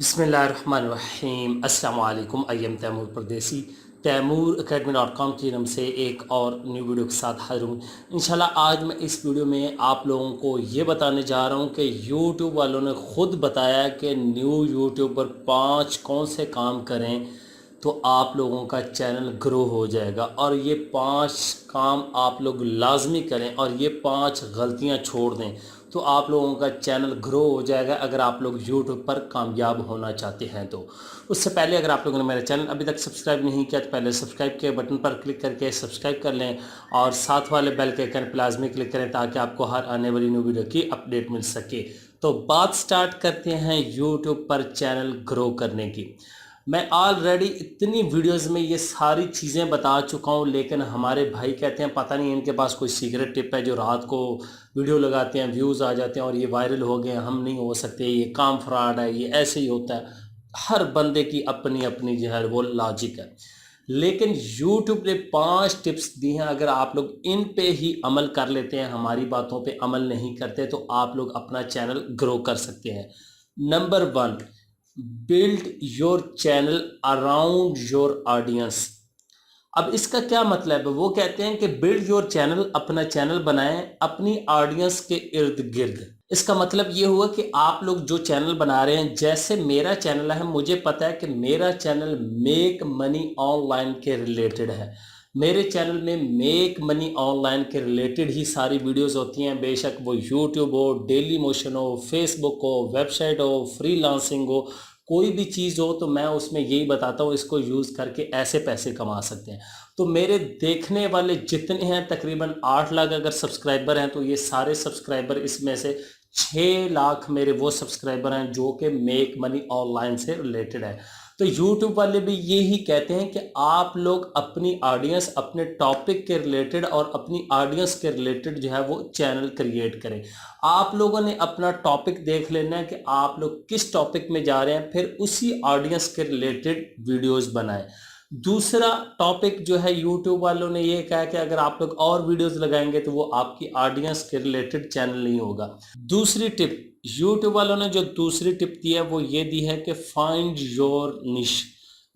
बिस्मिल्लाहिर्रहमानिर्रहीम। अस्सलाम वालेकुम। आई एम तैमूर परदेसी। तैमूर academy.com की नाम से एक और न्यू वीडियो के साथ हाजिर हूँ। इंशाल्लाह आज मैं इस वीडियो में आप लोगों को ये बताने जा रहा हूँ कि यूट्यूब वालों ने ख़ुद बताया कि न्यू यूट्यूब पर 5 कौन से काम करें तो आप लोगों का चैनल ग्रो हो जाएगा, और ये 5 काम आप लोग लाजमी करें और ये 5 गलतियां छोड़ दें तो आप लोगों का चैनल ग्रो हो जाएगा अगर आप लोग यूट्यूब पर कामयाब होना चाहते हैं। तो उससे पहले अगर आप लोगों ने मेरा चैनल अभी तक सब्सक्राइब नहीं किया तो पहले सब्सक्राइब के बटन पर क्लिक करके सब्सक्राइब कर लें और साथ वाले बेल के आइकन पर लाजमी क्लिक करें ताकि आपको हर आने वाली न्यू वीडियो की अपडेट मिल सके। तो बात स्टार्ट करते हैं यूट्यूब पर चैनल ग्रो करने की। मैं ऑलरेडी इतनी वीडियोस में ये सारी चीज़ें बता चुका हूँ, लेकिन हमारे भाई कहते हैं पता नहीं इनके पास कोई सीक्रेट टिप है जो रात को वीडियो लगाते हैं, व्यूज़ आ जाते हैं और ये वायरल हो गए, हम नहीं हो सकते, ये काम फ्रॉड है, ये ऐसे ही होता है। हर बंदे की अपनी अपनी जो है वो लॉजिक है, लेकिन YouTube ने 5 टिप्स दी हैं। अगर आप लोग इन पे ही अमल कर लेते हैं, हमारी बातों पे अमल नहीं करते, तो आप लोग अपना चैनल ग्रो कर सकते हैं। Number 1, build your channel around your audience. अब इसका क्या मतलब है? वो कहते हैं कि बिल्ड योर चैनल, अपना चैनल बनाएं अपनी ऑडियंस के इर्द गिर्द। इसका मतलब ये हुआ कि आप लोग जो चैनल बना रहे हैं, जैसे मेरा चैनल है, मुझे पता है कि मेरा चैनल मेक मनी ऑनलाइन के रिलेटेड है। मेरे चैनल में मेक मनी ऑनलाइन के रिलेटेड ही सारी वीडियोस होती हैं, बेशक वो यूट्यूब हो, डेली मोशन हो, फेसबुक हो, वेबसाइट हो, फ्रीलांसिंग हो, कोई भी चीज़ हो तो मैं उसमें यही बताता हूँ इसको यूज़ करके ऐसे पैसे कमा सकते हैं। तो मेरे देखने वाले जितने हैं, तकरीबन 8 लाख अगर सब्सक्राइबर हैं, तो ये सारे सब्सक्राइबर, इसमें से 6 लाख मेरे वो सब्सक्राइबर हैं जो कि मेक मनी ऑनलाइन से रिलेटेड है। तो YouTube वाले भी यही कहते हैं कि आप लोग अपनी ऑडियंस, अपने टॉपिक के रिलेटेड और अपनी ऑडियंस के रिलेटेड जो है वो चैनल क्रिएट करें। आप लोगों ने अपना टॉपिक देख लेना है कि आप लोग किस टॉपिक में जा रहे हैं, फिर उसी ऑडियंस के रिलेटेड वीडियोस बनाएं। दूसरा टॉपिक जो है, YouTube वालों ने ये कहा कि अगर आप लोग और वीडियोस लगाएंगे तो वो आपकी ऑडियंस के रिलेटेड चैनल नहीं होगा। दूसरी टिप, YouTube वालों ने जो दूसरी टिप दी है वो ये दी है कि फाइंड योर निश।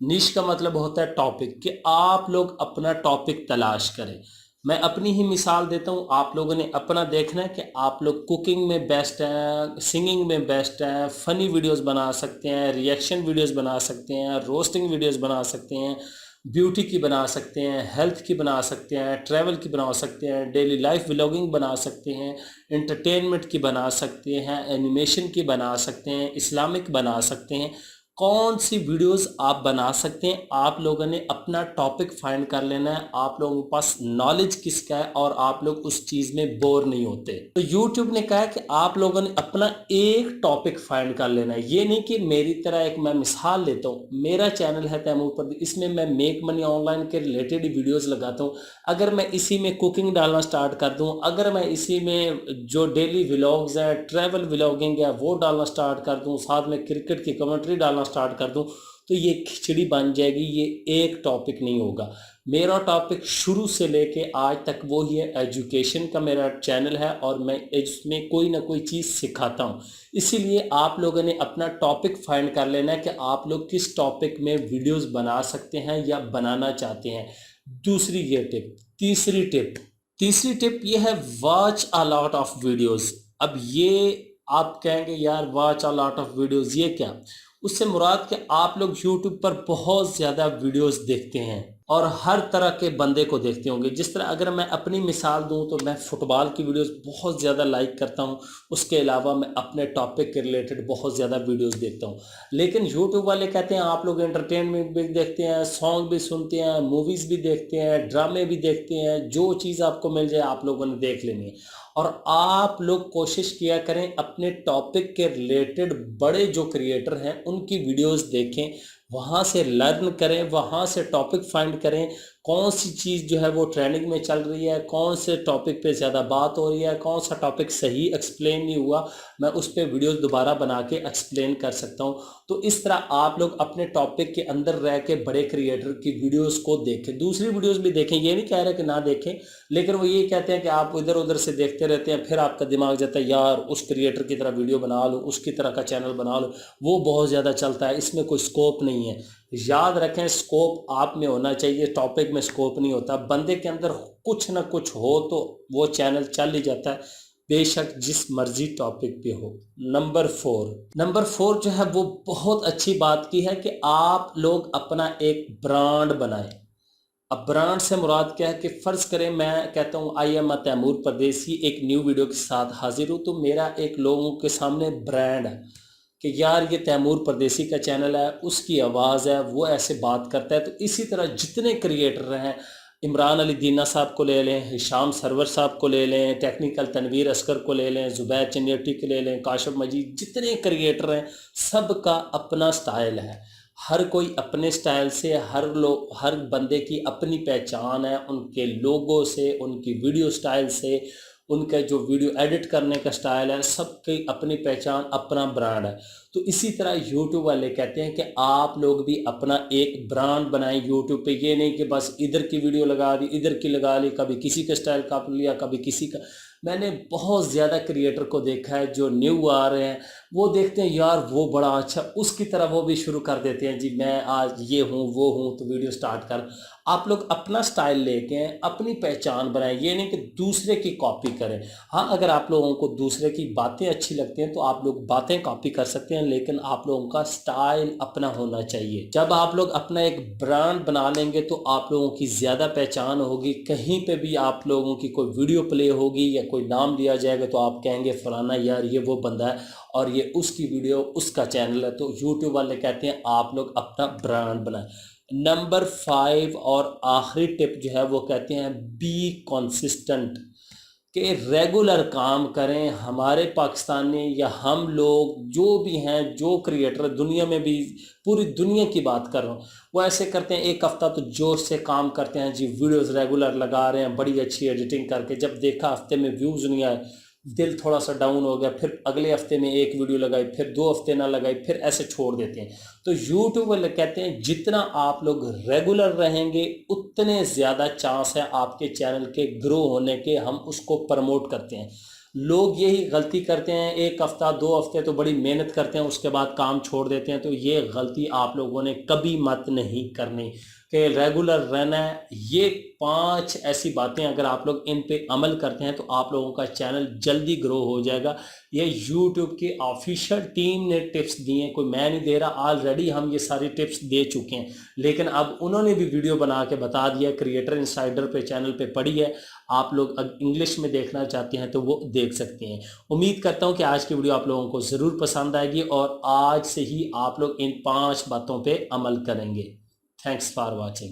निश का मतलब होता है टॉपिक, कि आप लोग अपना टॉपिक तलाश करें। मैं अपनी ही मिसाल देता हूँ, आप लोगों ने अपना देखना है कि आप लोग कुकिंग में बेस्ट हैं, सिंगिंग में बेस्ट हैं, फ़नी वीडियोस बना सकते हैं, रिएक्शन वीडियोस बना सकते हैं, रोस्टिंग वीडियोस बना सकते हैं, ब्यूटी की बना सकते हैं, हेल्थ की बना सकते हैं, ट्रैवल की बना सकते हैं, डेली लाइफ व्लॉगिंग बना सकते हैं, एंटरटेनमेंट की बना सकते हैं, एनिमेशन की बना सकते हैं, इस्लामिक बना सकते हैं। कौन सी वीडियोस आप बना सकते हैं, आप लोगों ने अपना टॉपिक फाइंड कर लेना है। आप लोगों के पास नॉलेज किसका है और आप लोग उस चीज़ में बोर नहीं होते। तो YouTube ने कहा है कि आप लोगों ने अपना एक टॉपिक फाइंड कर लेना है। ये नहीं कि मेरी तरह, एक मैं मिसाल लेता हूँ, मेरा चैनल है तैमूर पर, इसमें मैं मेक मनी ऑनलाइन के रिलेटेड वीडियोज़ लगाता हूँ। अगर मैं इसी में कुकिंग डालना स्टार्ट कर दूँ, अगर मैं इसी में जो डेली व्लॉग्स हैं, ट्रैवल व्लॉगिंग है, वो डालना स्टार्ट कर दूँ, साथ में क्रिकेट की कमेंट्री डालना स्टार्ट कर दूं, तो ये खिचड़ी बन जाएगी। ये एक टॉपिक नहीं होगा। मेरा टॉपिक शुरू से लेके आज तक वो ही है, एजुकेशन का मेरा चैनल है और मैं इसमें कोई ना कोई चीज़ सिखाता हूँ। इसीलिए आप लोगों ने अपना टॉपिक फाइंड कर लेना है कि आप लोग किस टॉपिक में वीडियोस बना सकते हैं या बनाना चाहते हैं। दूसरी ये टिप। तीसरी टिप ये है, watch a lot of videos. अब ये आप कहेंगे यार watch a lot of videos ये क्या? उससे मुराद कि आप लोग YouTube पर बहुत ज़्यादा वीडियोस देखते हैं और हर तरह के बंदे को देखते होंगे। जिस तरह अगर मैं अपनी मिसाल दूं तो मैं फ़ुटबॉल की वीडियोस बहुत ज़्यादा लाइक करता हूं, उसके अलावा मैं अपने टॉपिक के रिलेटेड बहुत ज़्यादा वीडियोस देखता हूं। लेकिन YouTube वाले कहते हैं आप लोग एंटरटेनमेंट भी देखते हैं, सॉन्ग भी सुनते हैं, मूवीज़ भी देखते हैं, ड्रामे भी देखते हैं, जो चीज़ आपको मिल जाए आप लोगों ने देख लेनी है। और आप लोग कोशिश किया करें अपने टॉपिक के रिलेटेड बड़े जो क्रिएटर हैं उनकी वीडियोस देखें, वहाँ से लर्न करें, वहाँ से टॉपिक फाइंड करें। कौन सी चीज़ जो है वो ट्रेंडिंग में चल रही है, कौन से टॉपिक पे ज़्यादा बात हो रही है, कौन सा टॉपिक सही एक्सप्लेन नहीं हुआ, मैं उस पे वीडियोस दोबारा बना के एक्सप्लेन कर सकता हूँ। तो इस तरह आप लोग अपने टॉपिक के अंदर रह के बड़े क्रिएटर की वीडियोस को देखें, दूसरी वीडियोस भी देखें, ये नहीं कह रहे कि ना देखें, लेकिन वो ये कहते हैं कि आप इधर उधर से देखते रहते हैं, फिर आपका दिमाग जाता है यार उस क्रिएटर की तरह वीडियो बना लो, उसकी तरह का चैनल बना लो, वो बहुत ज़्यादा चलता है, इसमें कोई स्कोप नहीं है। याद रखें, स्कोप आप में होना चाहिए, टॉपिक में स्कोप नहीं होता। बंदे के अंदर कुछ ना कुछ हो तो वो चैनल चल ही जाता है, बेशक जिस मर्जी टॉपिक पे हो। नंबर 4 जो है वो बहुत अच्छी बात की है कि आप लोग अपना एक ब्रांड बनाएं। अब ब्रांड से मुराद क्या है कि फ़र्ज़ करें मैं कहता हूँ आई एम तैमूर परदेसी एक न्यू वीडियो के साथ हाजिर हूँ, तो मेरा एक लोगों के सामने ब्रांड है कि यार ये तैमूर परदेसी का चैनल है, उसकी आवाज़ है, वो ऐसे बात करता है। तो इसी तरह जितने क्रिएटर हैं, इमरान अली दीना साहब को ले लें, हिशाम सरवर साहब को ले लें, टेक्निकल तनवीर असकर को ले लें, ज़ुबैर चन्योटी को ले लें, काशिफ मजीद, जितने क्रिएटर हैं सबका अपना स्टाइल है। हर कोई अपने स्टाइल से, हर बंदे की अपनी पहचान है, उनके लोगों से, उनकी वीडियो स्टाइल से, उनका जो वीडियो एडिट करने का स्टाइल है, सबकी अपनी पहचान, अपना ब्रांड है। तो इसी तरह यूट्यूब वाले कहते हैं कि आप लोग भी अपना एक ब्रांड बनाएं यूट्यूब पे। ये नहीं कि बस इधर की वीडियो लगा दी, इधर की लगा ली, कभी किसी का स्टाइल काप लिया, कभी किसी का। मैंने बहुत ज़्यादा क्रिएटर को देखा है जो न्यू आ रहे हैं, वो देखते हैं यार वो बड़ा अच्छा, उसकी तरह वो भी शुरू कर देते हैं, जी मैं आज ये हूँ वो हूँ, तो वीडियो स्टार्ट कर। आप लोग अपना स्टाइल लेके हैं, अपनी पहचान बनाएं, ये नहीं कि दूसरे की कॉपी करें। हाँ, अगर आप लोगों को दूसरे की बातें अच्छी लगती हैं तो आप लोग बातें कॉपी कर सकते हैं, लेकिन आप लोगों का स्टाइल अपना होना चाहिए। जब आप लोग अपना एक ब्रांड बना लेंगे तो आप लोगों की ज़्यादा पहचान होगी। कहीं पे भी आप लोगों की कोई वीडियो प्ले होगी या कोई नाम लिया जाएगा तो आप कहेंगे फलाना यार ये वो बंदा है और ये उसकी वीडियो, उसका चैनल है। तो यूट्यूब वाले कहते हैं आप लोग अपना ब्रांड बनाएं। नंबर 5 और आखिरी टिप जो है वो कहते हैं बी कंसिस्टेंट, कि रेगुलर काम करें। हमारे पाकिस्तानी या हम लोग जो भी हैं, जो क्रिएटर दुनिया में भी, पूरी दुनिया की बात कर रहा हूँ, वो ऐसे करते हैं, एक हफ्ता तो जोश से काम करते हैं जी, वीडियोस रेगुलर लगा रहे हैं, बड़ी अच्छी एडिटिंग करके, जब देखा हफ्ते में व्यूज़ नहीं आए, दिल थोड़ा सा डाउन हो गया, फिर अगले हफ्ते में एक वीडियो लगाई, फिर 2 हफ्ते ना लगाई, फिर ऐसे छोड़ देते हैं। तो यूट्यूब वाले कहते हैं जितना आप लोग रेगुलर रहेंगे उतने ज़्यादा चांस है आपके चैनल के ग्रो होने के। हम उसको प्रमोट करते हैं। लोग यही गलती करते हैं, एक हफ्ता 2 हफ्ते तो बड़ी मेहनत करते हैं, उसके बाद काम छोड़ देते हैं। तो ये गलती आप लोगों ने कभी मत नहीं करनी कि रेगुलर रहना है। ये 5 ऐसी बातें अगर आप लोग इन पे अमल करते हैं तो आप लोगों का चैनल जल्दी ग्रो हो जाएगा। ये यूट्यूब की ऑफिशियल टीम ने टिप्स दी हैं, कोई मैं नहीं दे रहा। ऑलरेडी हम ये सारी टिप्स दे चुके हैं, लेकिन अब उन्होंने भी वीडियो बना के बता दिया, क्रिएटर इनसाइडर पे चैनल पे पड़ी है। आप लोग इंग्लिश में देखना चाहते हैं तो वो देख सकते हैं। उम्मीद करता हूँ कि आज की वीडियो आप लोगों को ज़रूर पसंद आएगी और आज से ही आप लोग इन 5 बातों पर अमल करेंगे। Thanks for watching.